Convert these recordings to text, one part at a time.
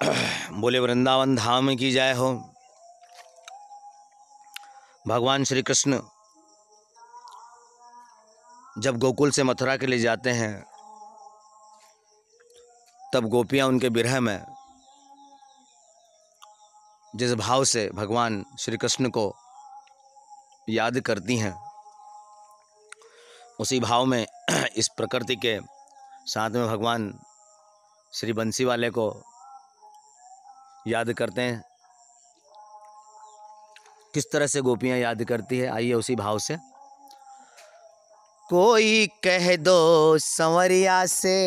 बोले वृंदावन धाम की जय हो। भगवान श्री कृष्ण जब गोकुल से मथुरा के लिए जाते हैं तब गोपियाँ उनके विरह में जिस भाव से भगवान श्री कृष्ण को याद करती हैं, उसी भाव में इस प्रकृति के साथ में भगवान श्री बंसी वाले को याद करते हैं। किस तरह से गोपियाँ याद करती है, आइए उसी भाव से। कोई कह दो संवरिया से,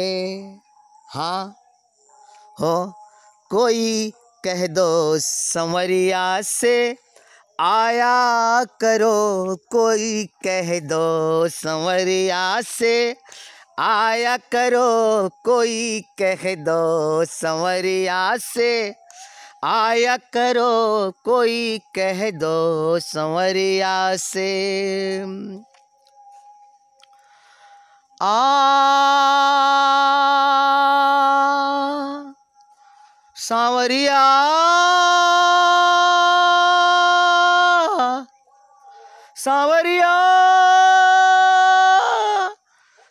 हाँ हो, कोई कह दो संवरिया से आया करो, कोई कह दो संवरिया से आया करो, कोई कह दो संवरिया से आया करो, कोई कह दो संवरिया से। सांवरिया सांवरिया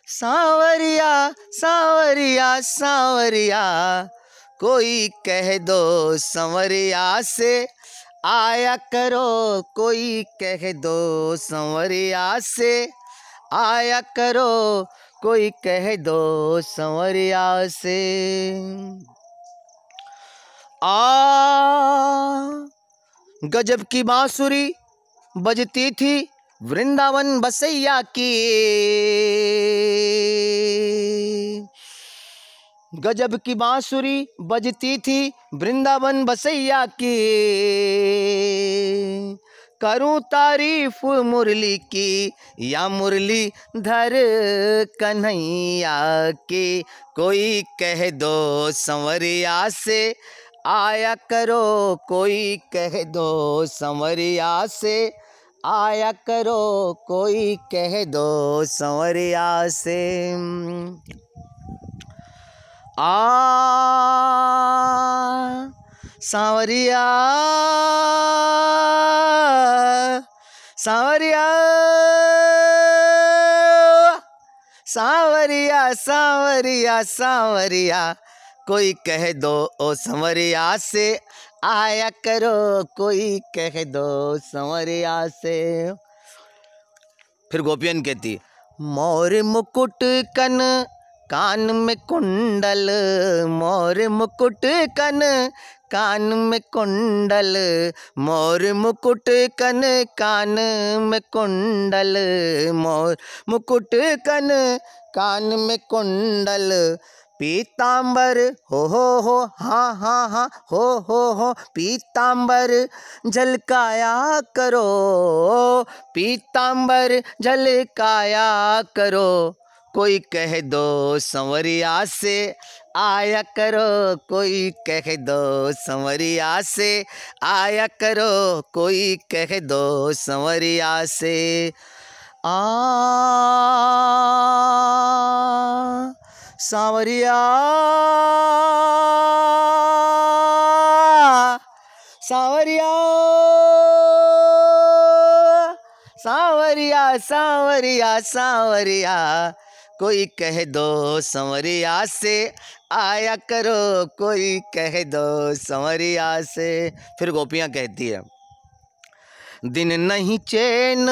सांवरिया सांवरिया सांवरिया, कोई कह दो संवरिया से आया करो, कोई कह दो संवरिया से आया करो, कोई कह दो संवरिया से। गजब की बांसुरी बजती थी वृंदावन बसैया की, गजब की बांसुरी बजती थी वृंदावन बसैया की। करूं तारीफ मुरली की या मुरली धर कन्हैया की, कोई कह दो संवरिया से आया करो, कोई कह दो संवरिया से आया करो, कोई कह दो संवरिया से। सांवरिया सांवरिया सांवरिया सांवरिया सांवरिया, कोई कह दो ओ संवरिया से आया करो, कोई कह दो संवरिया से। फिर गोपियन कहती, मोर मुकुट कन कान में कुंडल, मोर मुकुट कन कान में कुंडल, मोर मुकुट कन कान में कुंडल, मोर मुकुट कन कान में कुंडल। पीतांबर हो हाँ हाँ हाँ हो पीतांबर झलकाया करो, पीतांबर झलकाया करो, कोई कह दो संवरिया से आया करो, कोई कह दो संवरिया से आया करो, कोई कह दो संवरिया से। सांवरिया सांवरिया सांवरिया सांवरिया सांवरिया, कोई कह दो संवरिया से आया करो, कोई कह दो संवरिया से। फिर गोपियाँ कहती है, दिन नहीं चैन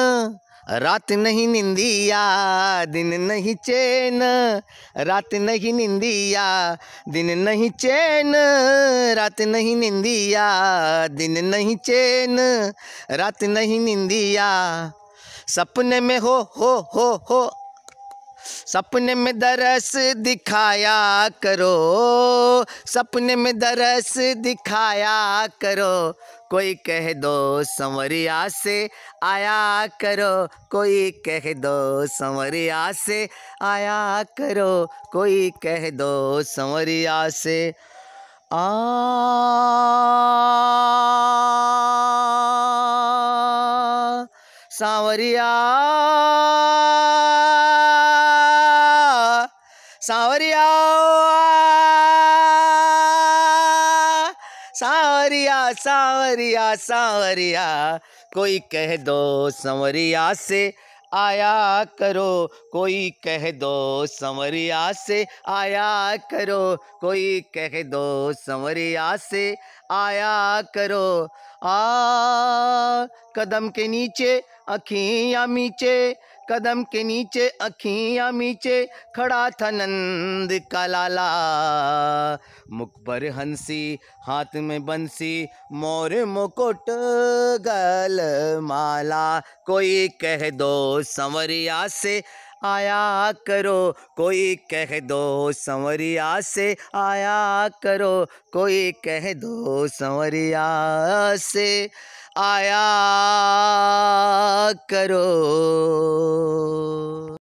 रात नहीं निंदिया, दिन नहीं चैन रात नहीं निंदिया, दिन नहीं चैन रात नहीं निंदिया, दिन नहीं चैन रात नहीं निंदिया। सपने में हो सपने में दरस दिखाया करो, सपने में दरस दिखाया करो, कोई कह दो संवरिया से आया करो, कोई कह दो संवरिया से आया करो, कोई कह दो संवरिया से। सांवरिया सांवरिया सांवरिया सांवरिया सांवरिया, कोई कह दो संवरिया से आया करो, कोई कह दो संवरिया से आया करो, कोई कह दो संवरिया से आया करो। कदम के नीचे अखियाँ मीचे, कदम के नीचे अखियाँ मीचे, खड़ा था नंद का लाला। मुख पर हंसी हाथ में बंसी, मोर मुकुट गल माला, कोई कह दो संवरिया से आया करो, कोई कह दो संवरिया से आया करो, कोई कह दो संवरिया से आया करो।